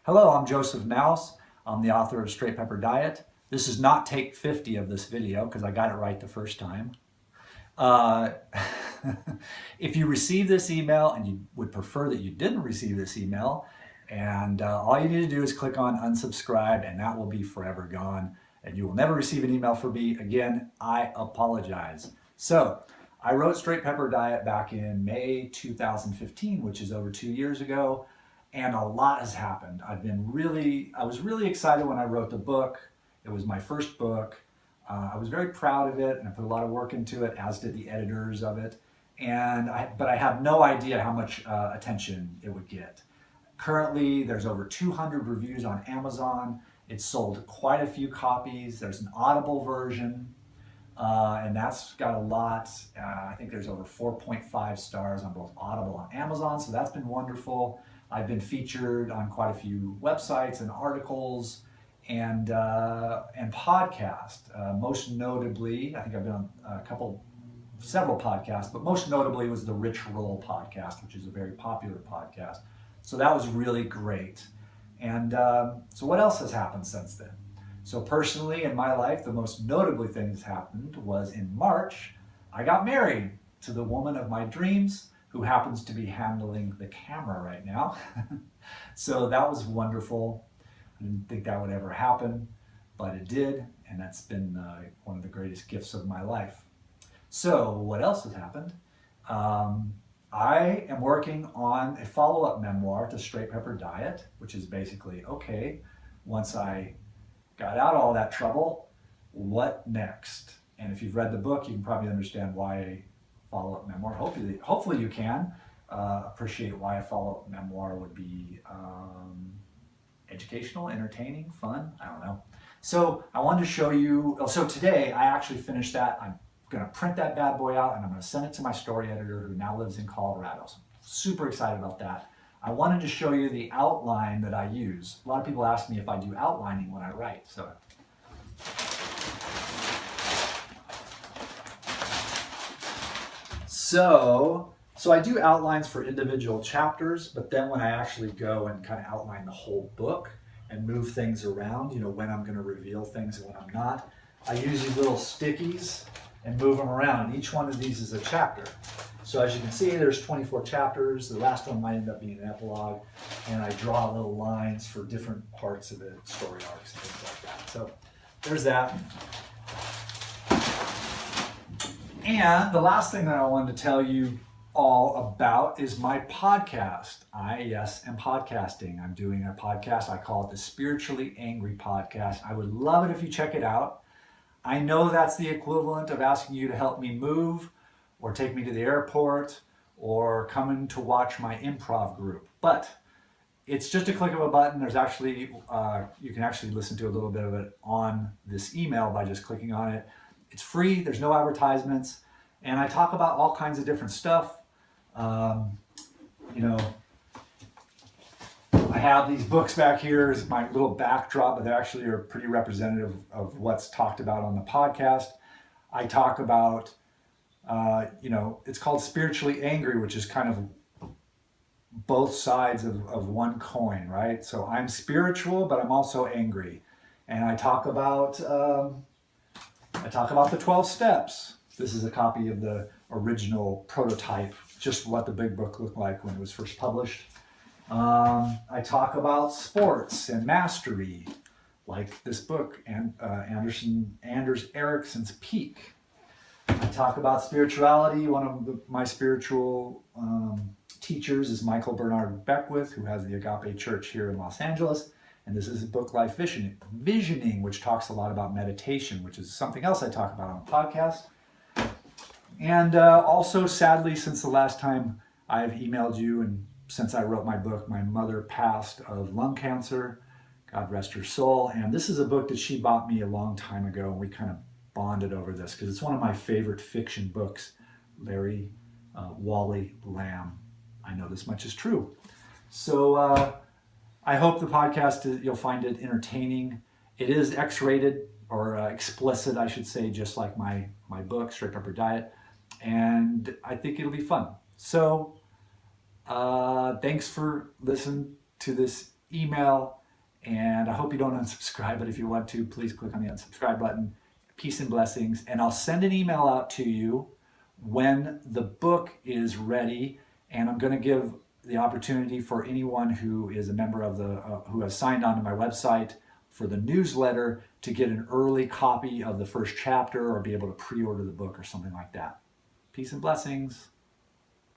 Hello, I'm Joseph Naus. I'm the author of Straight Pepper Diet. This is not take 50 of this video because I got it right the first time. Uh, if you receive this email and you would prefer that you didn't receive this email, and all you need to do is click on unsubscribe and that will be forever gone and you will never receive an email from me again. I apologize. So I wrote Straight Pepper Diet back in May 2015, which is over 2 years ago. And a lot has happened. I was really excited when I wrote the book. It was my first book. I was very proud of it and I put a lot of work into it, as did the editors of it. But I have no idea how much attention it would get. Currently, there's over 200 reviews on Amazon. It's sold quite a few copies. There's an Audible version, and that's got a lot. I think there's over 4.5 stars on both Audible and Amazon, so that's been wonderful. I've been featured on quite a few websites and articles and podcasts. Most notably, I think I've been on several podcasts, but most notably was the Rich Roll podcast, which is a very popular podcast. So that was really great. And so what else has happened since then? So personally in my life, the most notably thing that's happened was in March, I got married to the woman of my dreams, who happens to be handling the camera right now. So that was wonderful. I didn't think that would ever happen, but it did, and that's been one of the greatest gifts of my life. So what else has happened? I am working on a follow-up memoir to Straight Pepper Diet, which is basically, okay, once I got out all that trouble, what next? And if you've read the book, you can probably understand why follow-up memoir. Hopefully you can appreciate why a follow-up memoir would be educational, entertaining, fun. I don't know. So I wanted to show you. So today I actually finished that. I'm going to print that bad boy out and I'm going to send it to my story editor, who now lives in Colorado. So I'm super excited about that. I wanted to show you the outline that I use. A lot of people ask me if I do outlining when I write. So I do outlines for individual chapters, but then when I actually go and kind of outline the whole book and move things around, when I'm going to reveal things and when I'm not, I use these little stickies and move them around. And each one of these is a chapter. So as you can see, there's 24 chapters. The last one might end up being an epilogue. And I draw little lines for different parts of the story arcs and things like that. So there's that. And the last thing that I wanted to tell you all about is my podcast. I am podcasting. I'm doing a podcast. I call it the Spiritually Angry Podcast. I would love it if you check it out. I know that's the equivalent of asking you to help me move or take me to the airport or come in to watch my improv group. But it's just a click of a button. There's actually, you can actually listen to a little bit of it on this email by just clicking on it. It's free, there's no advertisements, and I talk about all kinds of different stuff. I have these books back here as my little backdrop, but they actually are pretty representative of what's talked about on the podcast. I talk about, it's called Spiritually Angry, which is kind of both sides of one coin, right? So I'm spiritual, but I'm also angry. And I talk about the 12 steps. This is a copy of the original prototype, just what the big book looked like when it was first published. I talk about sports and mastery, like this book, and Anders Ericsson's Peak. I talk about spirituality. One of my spiritual teachers is Michael Bernard Beckwith, who has the Agape Church here in Los Angeles. And this is a book, Life Visioning, which talks a lot about meditation, which is something else I talk about on the podcast. And also, sadly, since the last time I've emailed you and since I wrote my book, my mother passed of lung cancer. God rest her soul. And this is a book that she bought me a long time ago, and we kind of bonded over this because it's one of my favorite fiction books, Larry Wally Lamb. I know this much is true. So I hope the podcast, you'll find it entertaining. It is X-rated, or explicit, I should say, just like my book, Straight Pepper Diet. And I think it'll be fun. So thanks for listening to this email. And I hope you don't unsubscribe, but if you want to, please click on the unsubscribe button. Peace and blessings. And I'll send an email out to you when the book is ready. And I'm going to give the opportunity for anyone who is a member of who has signed on to my website for the newsletter to get an early copy of the first chapter or be able to pre-order the book or something like that. Peace and blessings.